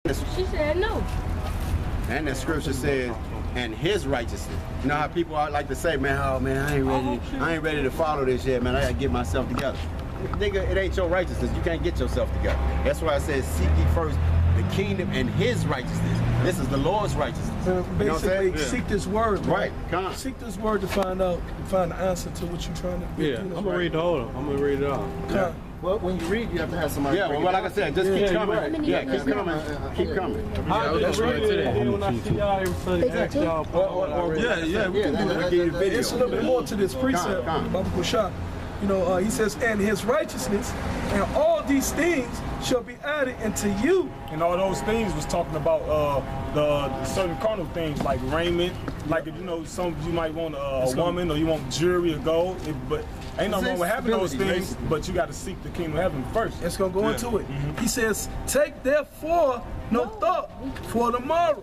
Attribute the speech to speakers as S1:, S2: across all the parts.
S1: She said no.
S2: And the scripture says, and his righteousness. You know how people like to say, man, oh man, I ain't ready to follow this yet, man. I gotta get myself together. Nigga, it ain't your righteousness. You can't get yourself together. That's why I said, seek ye first the kingdom and his righteousness. This is the Lord's righteousness.
S3: Basically, seek this word.
S2: Right. Come on.
S3: Seek this word to find the answer to what you're trying to do.
S4: Yeah, I'm gonna read the whole. I'm gonna read it all.
S2: Yeah.
S5: Well, when you read, you have to have somebody.
S2: Yeah, well, like I said, just keep coming.
S1: Right.
S2: Yeah, keep coming. Keep coming.
S4: I'll just read it, and then when I see y'all every Sunday, ask y'all.
S2: Yeah, we can do it. Give you video.
S3: It's a little bit more to this precept, Baba Kushak. You know, he says, and his righteousness, and all these things shall be added unto you.
S6: And all those things was talking about the certain carnal things like raiment, like if you know some you might want a woman or you want jewelry or gold, but ain't no wrong with having those things, but you got to seek the kingdom of heaven first.
S3: It's gonna go into it. He says, take therefore no thought for the morrow,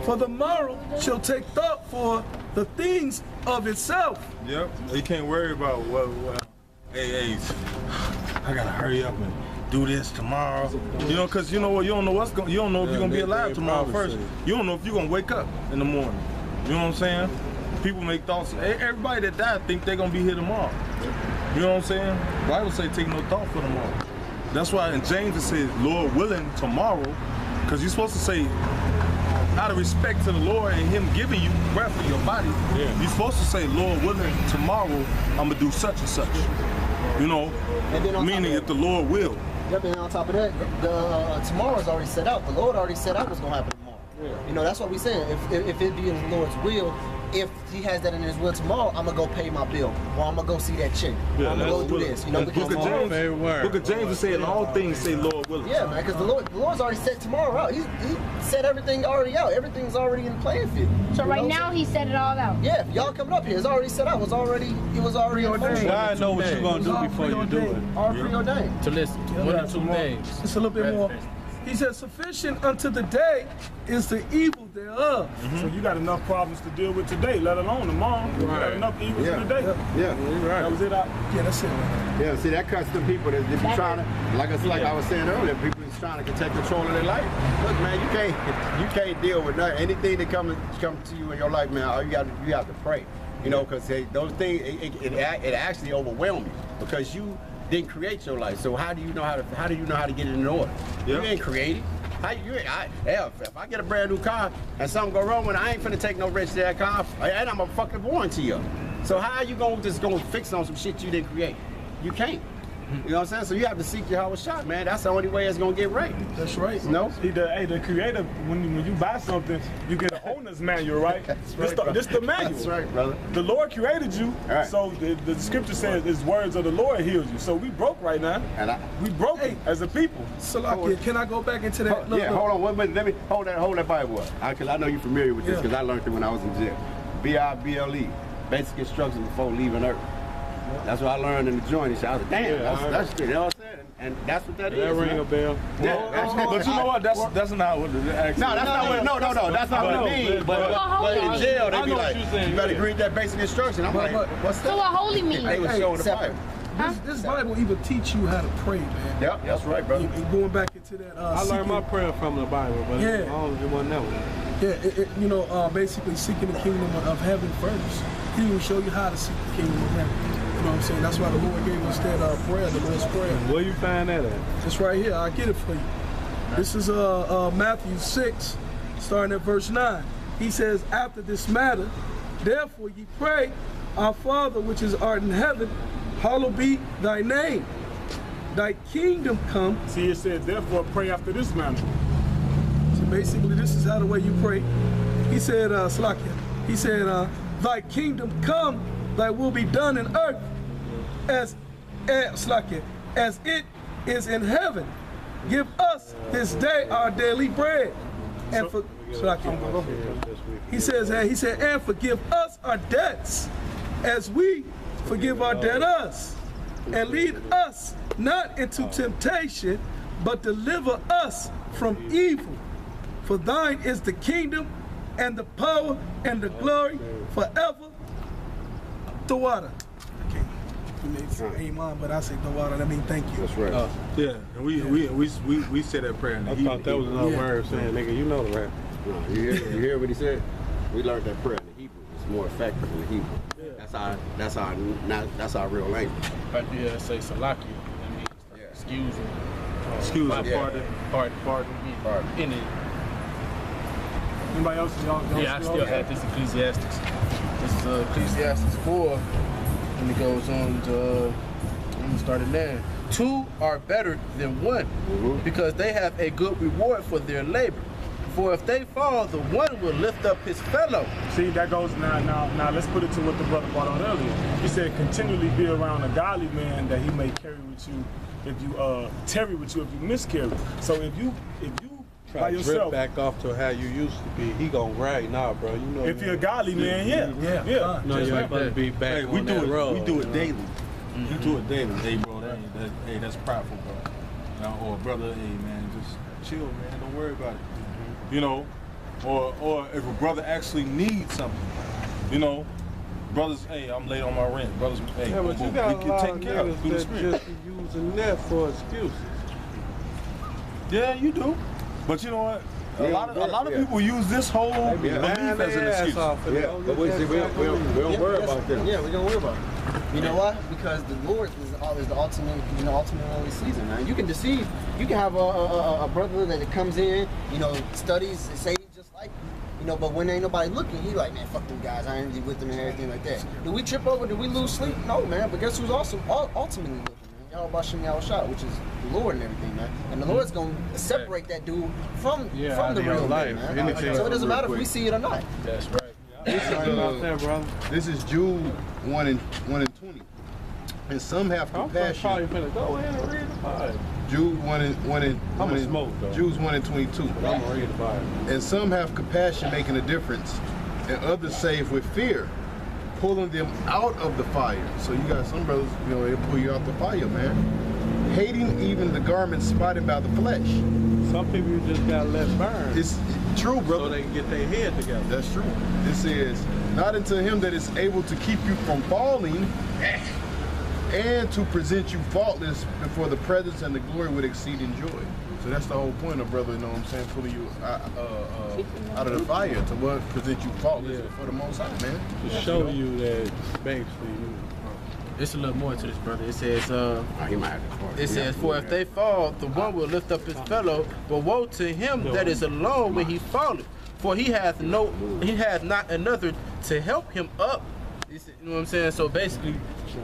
S3: for the morrow shall take thought for the things of itself.
S7: Yep, you can't worry about hey, I gotta hurry up and do this tomorrow. You know, cause you know what, you don't know you don't know if you're gonna be alive tomorrow first. You don't know if you're gonna wake up in the morning. You know what I'm saying? People make thoughts. Everybody that died think they're gonna be here tomorrow. You know what I'm saying? The Bible say take no thought for tomorrow. That's why in James it says, Lord willing, tomorrow, because you're supposed to say, out of respect to the Lord and him giving you breath in your body, you're supposed to say, Lord willing, tomorrow I'm gonna do such and such. You know,
S5: and then
S7: meaning if the Lord will.
S5: Yep, and on top of that, the tomorrow's already set out. The Lord already set out what's gonna happen tomorrow. You know, that's what we're saying. If it be in the Lord's will, if he has that in his will tomorrow, I'm gonna go pay my bill, or I'm gonna go see that chick, or I'm gonna go do this. You know, because
S7: Book of James is saying all things say Lord willing.
S5: Yeah, man, because the Lord's already set tomorrow out. He set everything already out. Everything's already in the playing field.
S1: So right now he set it all out.
S5: Yeah, y'all coming up here, it's already set out. It was already ordained.
S4: God know what you're gonna do before you do it.
S5: Already preordained.
S8: To listen, 1 or 2 days.
S3: It's a little bit more. He said, sufficient unto the day is the evil thereof.
S6: So you got enough problems to deal with today, let alone tomorrow. You got enough evils in the day.
S2: Yeah,
S6: That was it out.
S3: Yeah, that's it.
S2: yeah. See, that cuts the people that be trying to, like I was saying earlier, people is trying to take control of their life. Look, man, you can't deal with nothing. Anything that come to you in your life, man, all you have to pray. You know, because those things it actually overwhelm you because you didn't create your life. So how do you know how to get it in order? You ain't created. If I get a brand new car and something go wrong with it, I ain't finna take no risk to that car, and I'm a fucking warranty of it. So how are you just gonna fix on some shit you didn't create? You can't. You know what I'm saying? So you have to seek your Howard shot, man. That's the only way it's gonna get right.
S3: That's right.
S2: No?
S6: The creator, when you buy something, you get an owner's manual, right? This the manual.
S2: That's right, brother.
S6: The Lord created you, so the scripture says his words of the Lord healed you. So we broke right now. We broke as a people.
S3: So can I go back into that?
S2: Hold on 1 minute. Let me hold that Bible up. Because I know you're familiar with this because I learned it when I was in jail. BIBLE, basic instructions before leaving Earth. That's what I learned in the joint. I was like, damn, that's good. You know what I'm saying? And that's what that is.
S4: That ring a bell.
S2: Yeah,
S7: but you know what? That's not what it actually.
S2: No, that's not what. No, that's not what it means. But in jail, they be like, you better read that basic instruction. I'm like, what's that?
S1: So what holy means?
S2: They was showing the Bible.
S3: This Bible even teach you how to pray, man.
S2: Yep, that's right, brother.
S3: Going back into that.
S4: I learned my prayer from the Bible, but it wasn't that one.
S3: Yeah, basically seeking the kingdom of heaven first. He will show you how to seek the kingdom of heaven. You know what I'm saying? That's why the Lord gave us that prayer, the Lord's Prayer.
S4: Where you find that at?
S3: It's right here. I'll get it for you. This is Matthew 6, starting at verse 9. He says, after this matter, therefore ye pray, our Father which is art in heaven, hallowed be thy name. Thy kingdom come.
S6: See, it said, therefore pray after this manner.
S3: So basically, this is how the way you pray. He said, Slakia, he said, thy kingdom come, thy will be done in earth as it is in heaven. Give us this day our daily bread. And he said, and forgive us our debts as we forgive our debtors. And lead us not into temptation, but deliver us from evil. For thine is the kingdom and the power and the glory forever. The water. Okay. You may say amen, but I say Dawada, that mean thank you.
S2: That's right.
S7: Yeah, and we said that prayer in the
S4: I thought that was another word saying, nigga, you know the rap.
S2: No, you hear what he said? We learned that prayer in the Hebrew. It's more effective in the Hebrew. Yeah. That's our real language.
S4: Right there, say Salaki. That means excuse me.
S7: Excuse me.
S4: Pardon. In it.
S6: Anybody else?
S4: Yeah, I still had this Ecclesiastes. This is Ecclesiastes 4, and it goes on to, I'm going to start it there. 2 are better than 1, because they have a good reward for their labor. For if they fall, the one will lift up his fellow.
S6: See, that goes now. Let's put it to what the brother brought on earlier. He said, continually be around a godly man that he may carry with you. If you tarry with you, if you miscarry. So if you by yourself,
S4: back off to how you used to be. He gonna rag, nah, bro. You know.
S6: If you're a godly man, yeah.
S4: No, you ain't gonna be back.
S7: Hey, we
S4: on
S7: do
S4: that
S7: it.
S4: road,
S7: We do it daily.
S4: Mm-hmm.
S7: We do it daily. Hey, bro, that's prideful, bro. Or brother, hey man, just chill, man. Don't worry about it. You know, or if a brother actually needs something, you know, brothers, hey, I'm late on my rent. Brothers, hey,
S4: yeah, but you got
S7: we can take care of it through the Spirit.
S4: Just using that for excuses.
S7: Yeah, you do. But you know what? A lot of people use this whole belief as an excuse.
S2: But we don't worry about them.
S5: Yeah, we don't worry about it. You know why? Because the Lord is the ultimate, ultimate only season, man. You can deceive. You can have a brother that comes in, studies, say just like you, but when ain't nobody looking, he like, man, fuck them guys. I ain't with them and everything like that. Do we trip over? Do we lose sleep? No, man. But guess who's also ultimately looking? Yahweh Shem Yahushua, which is the Lord and everything, man. And the Lord's gonna separate that dude from the real life, man. So it doesn't matter if we see it or not.
S4: That's right.
S2: This is Jude 1 and 20. And some have compassion.
S4: Go ahead and read the Bible.
S2: Jude 1 and
S4: smoke, though.
S2: Jude 1 and 22.
S4: I'm gonna read the Bible.
S2: And some have compassion, making a difference, and others save with fear, pulling them out of the fire. So you got some brothers, they pull you out the fire, man. Hating even the garments spotted by the flesh.
S4: Some people you just gotta let burn.
S2: It's true, brother.
S4: So they can get their head together.
S2: That's true. It says, not unto him that is able to keep you from falling, and to present you faultless before the presence and the glory with exceeding joy. So that's the whole point of brother, pulling you out of the fire to present you faultless before the Most High, man.
S4: To show you that basically
S8: It's a little more to this, brother. It says, for if they fall, the one will lift up his fellow, but woe to him that is alone when he falleth, for he hath not another to help him up. You know what I'm saying? So basically, you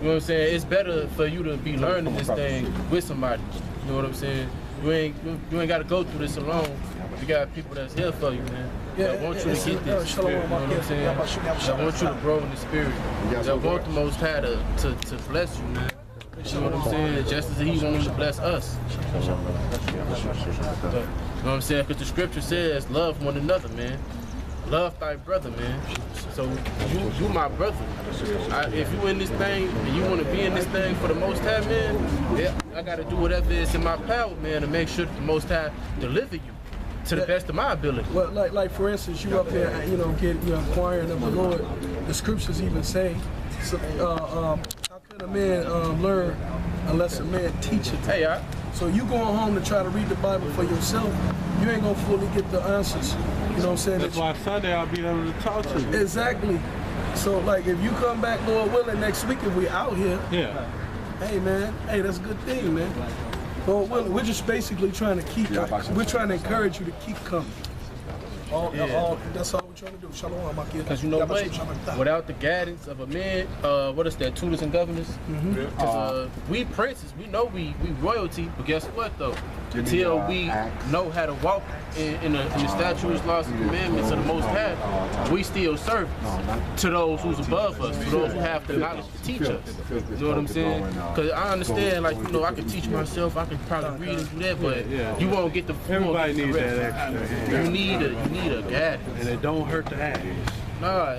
S8: know what I'm saying? It's better for you to be learning this thing with somebody. You know what I'm saying? You ain't got to go through this alone. You got people that's here for you, man. That want you to get this spirit, you know what I'm saying? That want you to grow in the spirit. That want the Most High to bless you, man. You know what I'm saying? Just as He wants to bless us. You know what I'm saying? Because the scripture says, love one another, man. Love thy brother, man. So you my brother. If you in this thing and you want to be in this thing for the Most High, man, I got to do whatever is in my power, man, to make sure that the Most High deliver you to the best of my ability.
S3: Well, like for instance, you up there, inquiring of the Lord. The scriptures even say, how can a man learn unless a man teach it?
S8: Hey,
S3: so you going home to try to read the Bible for yourself, you ain't gonna fully get the answers. You know what I'm saying?
S4: That's why Sunday I'll be able to talk to you.
S3: Exactly. So like if you come back, Lord willing, next week if we out here, hey man, hey, that's a good thing, man. Lord willing, we're just basically trying to we're trying to encourage you to keep coming. That's all we're trying to do. Shalom, my kid.
S8: Because you know what? Without the guidance of a man, what is that, tutors and governors? Because we princes, we know we royalty, but guess what though? Until we know how to walk in the statutes, laws, and commandments of the Most High, we still serve to those who's above us, to those who have the knowledge to teach us. You know what I'm saying? Because I understand, like, I can teach myself, I can probably read and do that, but you won't get the full.
S4: Everybody needs that extra.
S8: You need a guidance.
S4: And it don't hurt to ask.
S8: Nah,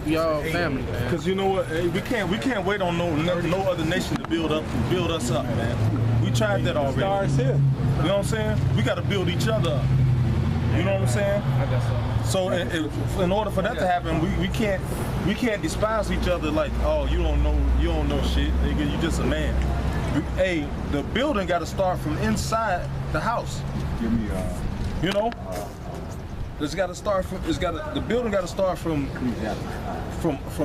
S8: we all family, man.
S7: Because you know what? Hey, we can't wait on no other nation to build us up, man. We tried that already.
S4: Starts here.
S7: You know what I'm saying? We got to build each other up. You know what I'm saying?
S6: I got something.
S7: So in order for that to happen, we can't despise each other like, oh, you don't know shit, nigga, you just a man. Hey, the building got to start from inside the house.
S2: Give me
S7: You know, it's got to start from. The building got to start from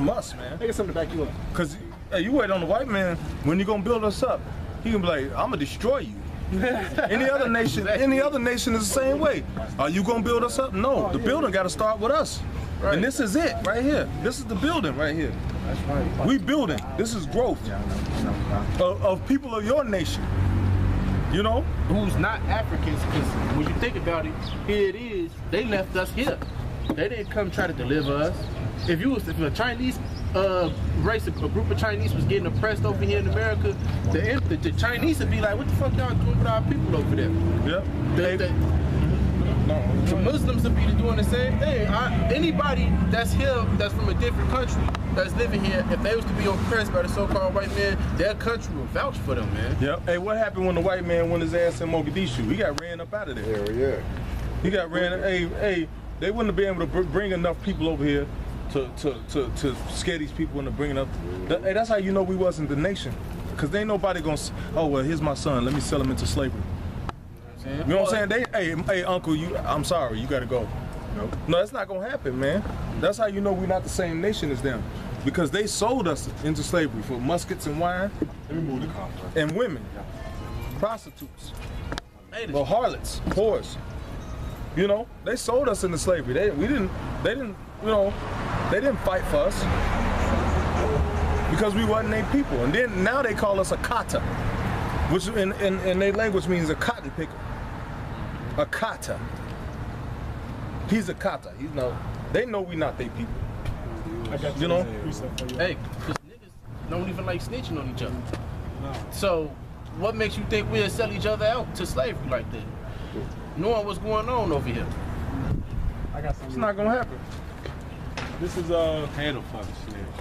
S7: us, man.
S2: Take something to back you up.
S7: Cause hey, you wait on the white man when you gonna build us up. He can be like, I'm gonna destroy you. Any other nation is the same way. Are you gonna build us up? No, the building got to start with us. Right. And this is it right here. This is the building right here. That's right. We building. This is growth of people of your nation. You know,
S8: who's not Africans, because when you think about it, here it is, they left us here. They didn't come try to deliver us. If a Chinese race, a group of Chinese was getting oppressed over here in America, the Chinese would be like, what the fuck y'all doing with our people over there?
S7: Yeah.
S8: The Muslims would be doing the same thing. Anybody that's here, that's from a different country, that's living here, if they was to be oppressed by the so-called white man, their country would vouch for them, man.
S7: Yep. Hey, what happened when the white man went his ass in Mogadishu? He got ran up out of there.
S2: Hell yeah.
S7: He got ran. Hey, they wouldn't have been able to bring enough people over here to scare these people into bringing up. Hey, that's how you know we wasn't the nation, because they ain't nobody gonna. Oh well, here's my son. Let me sell him into slavery. You know what I'm saying? Hey, uncle, I'm sorry, you gotta go. Nope. No, that's not gonna happen, man. That's how you know we're not the same nation as them, because they sold us into slavery for muskets and wine.
S2: Let me move the car.
S7: And women, prostitutes, well, harlots, whores. You know, they sold us into slavery. They didn't fight for us because we wasn't their people. And then now they call us a kata, which in their language means a cotton picker. A kata. He's a kata. They know we not their people. You know?
S8: Hey, because niggas don't even like snitching on each other. No. So, what makes you think we'll sell each other out to slavery like that? Knowing what's going on over here.
S6: I got something.
S7: It's not gonna happen.
S6: This is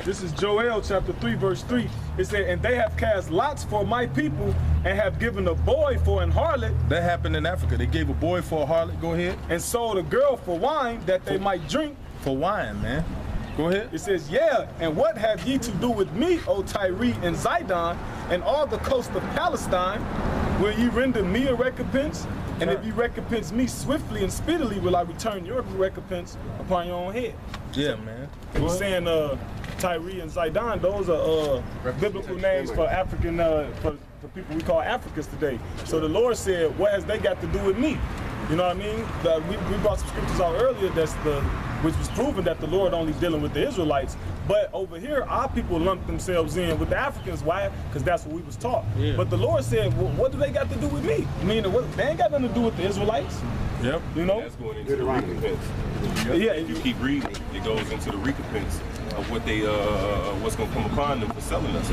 S6: This is Joel chapter 3 verse 3. It said, and they have cast lots for my people and have given a boy for an harlot.
S7: That happened in Africa. They gave a boy for a harlot. Go ahead.
S6: And sold a girl for wine that they might drink.
S7: For wine, man. Go ahead.
S6: It says, yeah, and what have ye to do with me, O Tyre and Zidon, and all the coast of Palestine? Will ye render me a recompense? And if you recompense me swiftly and speedily, will I return your recompense upon your own head?
S7: Yeah, man.
S6: He's saying Tyre and Zidon, those are biblical names for African, for people we call Africans today. So the Lord said, what has they got to do with me? You know what I mean? We brought some scriptures out earlier which was proven that the Lord only dealing with the Israelites. But over here, our people lumped themselves in with the Africans. Why? Because that's what we was taught. Yeah. But the Lord said, well, what do they got to do with me? I mean, they ain't got nothing to do with the Israelites.
S7: Yep.
S6: You know?
S9: That's going into the recompense.
S6: Yeah.
S9: If you keep reading, it goes into the recompense of what they, what's going to come upon them for selling us.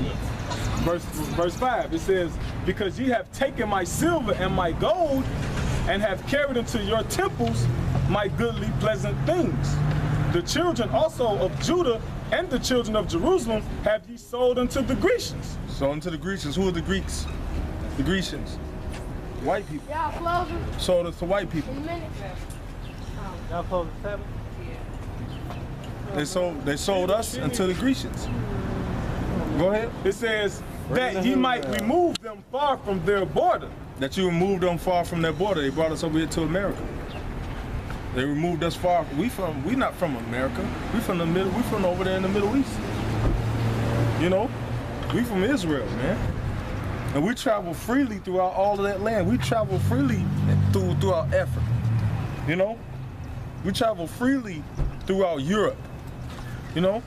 S6: Verse 5, it says, because ye have taken my silver and my gold, and have carried into your temples my goodly pleasant things. The children also of Judah and the children of Jerusalem have ye sold unto the Grecians.
S7: Sold unto the Grecians. Who are the Greeks? The Grecians. White people.
S1: Y'all closing?
S7: Sold us to white people.
S1: In a minute.
S10: Y'all closing 7?
S7: They sold us unto the Grecians. Go ahead.
S6: It says that ye might remove them far from their border.
S7: That you removed them far from their border. They brought us over here to America. They removed us far. We not from America. We from the middle. We from over there in the Middle East. You know, we from Israel, man. And we travel freely throughout all of that land. We travel freely throughout Africa. You know, we travel freely throughout Europe. You know,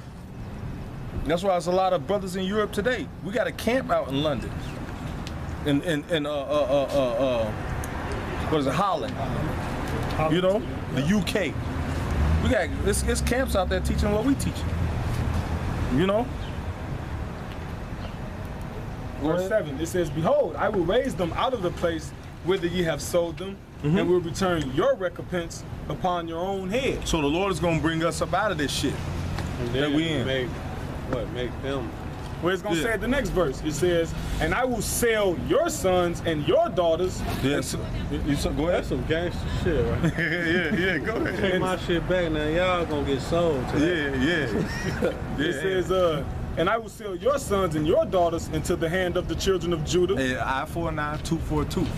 S7: that's why there's a lot of brothers in Europe today. We got a camp out in London. In what is it, Holland? You know, the UK. We got it's camps out there teaching what we teach. You know.
S6: Verse 7, it says, behold, I will raise them out of the place whither ye have sold them, and will return your recompense upon your own head.
S7: So the Lord is gonna bring us up out of this shit
S10: and
S7: that we in.
S10: Make them
S6: Where it's gonna say at the next verse, it says, "And I will sell your sons and your daughters."
S7: Yes. Go ahead.
S10: That's some gangster shit, right?
S7: yeah. Go ahead.
S10: Take my shit back now. Y'all gonna get sold.
S6: It says, "And I will sell your sons and your daughters into the hand of the children of Judah."
S7: Eye for an eye, tooth for a tooth.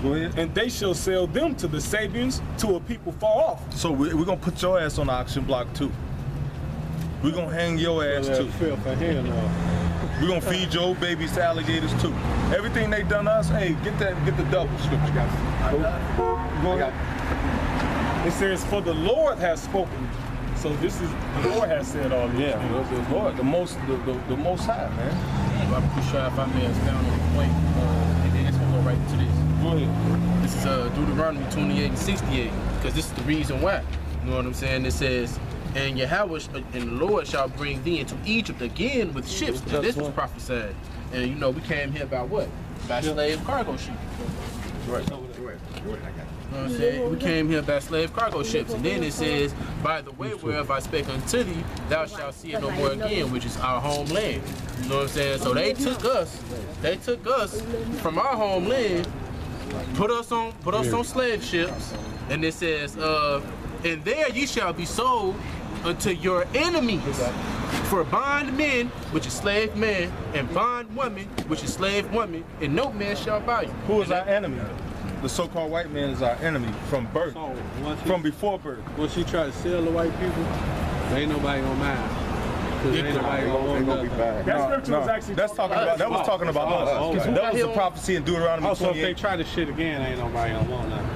S7: Go ahead.
S6: And they shall sell them to the Sabians, to a people far off.
S7: So we're gonna put your ass on the auction block too. We're gonna hang your ass too. We're gonna feed your babies to alligators too. Everything they done to us, hey, get the double scripture, guys. Go ahead.
S6: It says, "For the Lord has spoken." So this is, the Lord has said all this.
S7: Yeah, the Lord, the most high, man.
S8: I'm pretty sure if I may expound on the point, and then it's gonna go right into this.
S7: Go ahead.
S8: This is Deuteronomy 28 and 68, because this is the reason why. You know what I'm saying? It says, "And Yahweh and the Lord shall bring thee into Egypt again with ships." And this was prophesied. And you know, we came here about what? By slave cargo ships.
S2: Right.
S8: You know what I'm saying? We came here by slave cargo ships. And then it says, "By the way whereof I spake unto thee, thou shalt see it no more again," which is our homeland. You know what I'm saying? So they took us from our homeland, put us on slave ships, and it says, "And there ye shall be sold unto your enemies for bondmen, which is slave man, and bondwoman, which is slave woman, and no man shall buy you."
S7: Who is our enemy? The so-called white man is our enemy from birth, from before birth.
S10: Once you try to sell the white people, ain't nobody gonna mind. Cause ain't nobody gonna want nothing.
S6: That scripture was actually
S7: that was talking about us. That was a prophecy in Deuteronomy 28.
S10: Also, if they try this shit again, ain't nobody gonna want nothing.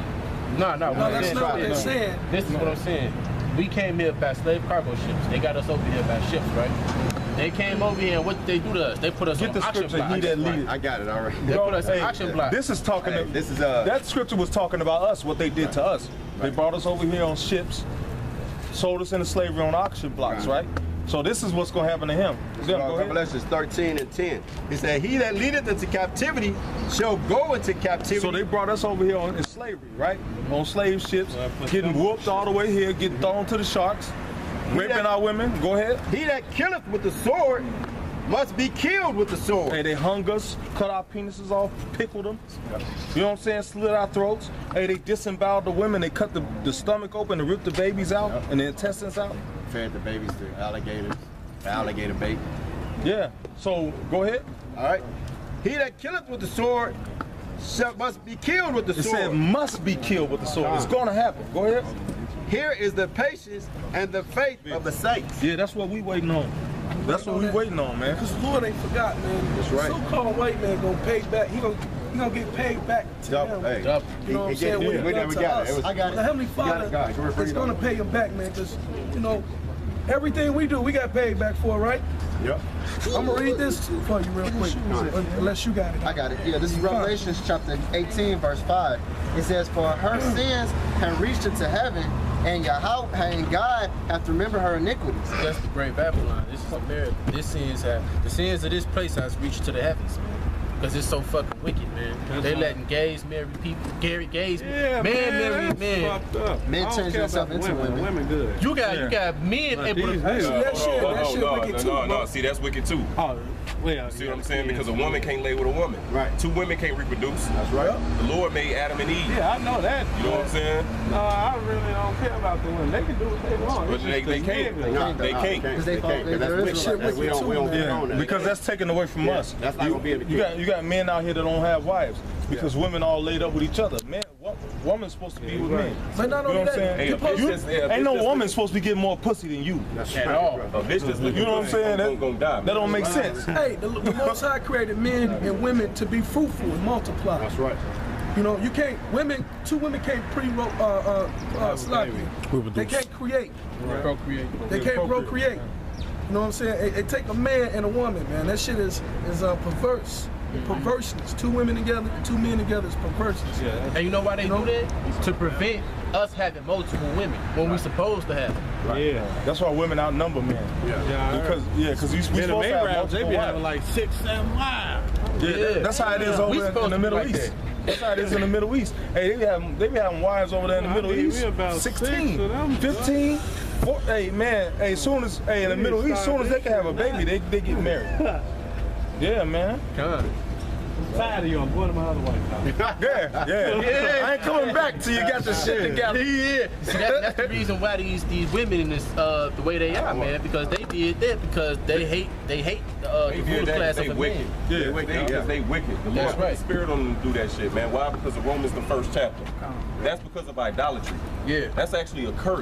S8: No,
S3: that's not what they're saying.
S8: This is what I'm saying. We came here by slave cargo ships. They got us over here by ships, right? They came over here, and what did they do to us? They put us on auction block.
S2: I got it already.
S8: They put us on auction block.
S7: This is talking. That scripture was talking about us. What they did to us. They brought us over here on ships, sold us into slavery on auction blocks, right? So this is what's going to happen to him.
S2: Revelation 13 and 10. He said, "He that leadeth into captivity shall go into captivity."
S7: So they brought us over here in slavery, right? On slave ships, getting whooped all the way here, getting thrown to the sharks, raping our women. Go ahead.
S2: "He that killeth with the sword must be killed with the sword."
S7: Hey, they hung us, cut our penises off, pickled them. You know what I'm saying? Slit our throats. Hey, they disemboweled the women. They cut the stomach open and ripped the babies out and the intestines out.
S2: Fed the babies to alligators, alligator bait.
S7: Yeah. So go ahead.
S2: All right. "He that killeth with the sword must be killed with the sword."
S7: It said must be killed with the sword. It's going to happen. Go ahead.
S2: "Here is the patience and the faith of the saints."
S7: Yeah, that's what we waiting on. That's what we waiting on, man.
S3: Because the Lord ain't forgot, man.
S2: That's right.
S3: The so-called white man gonna pay back. He gonna get paid back to them.
S2: Hey.
S3: You know what I'm saying? What he done to us.
S2: I got it.
S3: The Heavenly Father is gonna pay him back, man. Because you know, everything we do, we got paid back for, right?
S2: Yep.
S3: I'm gonna read this for you real quick, unless you got it.
S5: I got it. Yeah, this is Revelation chapter 18, verse 5. It says, "For her sins have reached into heaven, and Yahweh and God hath remembered her iniquities."
S8: That's the great Babylon. This is America. The sins of this place has reached to the heavens, man. Because it's so fucking wicked, man. They letting gays marry people. Gays, man marry men.
S5: Men change themselves into women.
S10: Women good.
S8: You got men able to.
S3: That shit wicked too, bro.
S9: No, see, that's wicked too.
S10: Oh, well,
S9: See what I'm saying? Because a woman can't lay with a woman.
S2: Right.
S9: Two women can't reproduce.
S2: That's right.
S9: The Lord made Adam and Eve.
S10: Yeah, I know that.
S9: You know what I'm saying?
S10: No, I really don't care about the women. They can do what they want.
S9: But they can't. They can't.
S5: Because they thought they were Israelites.
S2: We don't own that.
S7: Because that's taken away from us.
S2: That's not gonna be in the
S7: You got men out here that don't have wives because women all laid up with each other. Man, woman's supposed to be with men.
S3: But not
S7: You know
S3: only
S7: what I'm
S3: that,
S7: saying? Ain't no woman supposed to be getting more pussy than you.
S9: At all. A bitch that's looking
S7: You know what I'm saying?
S9: That
S7: That don't make sense.
S3: hey, the Most High created men and women to be fruitful and multiply.
S2: That's right.
S3: You know, you can't. Two women can't They can't create.
S8: Procreate.
S3: They can't procreate. You know what I'm saying? It take a man and a woman, man. That shit is perverse. Perverseness. Two women together, two men together is perverseness.
S8: And you know why they do that? To prevent us having multiple women when we supposed to have them.
S10: Yeah.
S7: That's why women outnumber men. Because we supposed to have multiple
S10: they be having
S7: wives.
S10: like 6, 7 wives.
S7: Yeah, that's how it is over in the Middle East. That's how it is in the Middle East. Hey, they be having wives over there in the Middle East.
S10: We about
S7: 16,
S10: 6 of them,
S7: 15, Hey man, hey, soon as in the Middle East, soon as they can have a baby, they get married. Yeah, man.
S10: I'm tired of you. I'm going to my other wife now.
S7: Yeah. I ain't coming back till you got the shit together.
S8: Yeah. See, that's the reason why these women in this the way they are, man, because they did that because they hate the ruling class of the
S9: wicked.
S8: men.
S9: They wicked. The Lord put the spirit on them to do that shit, man. Why? Because of Romans the 1st chapter. That's because of idolatry.
S8: Yeah.
S9: That's actually a curse.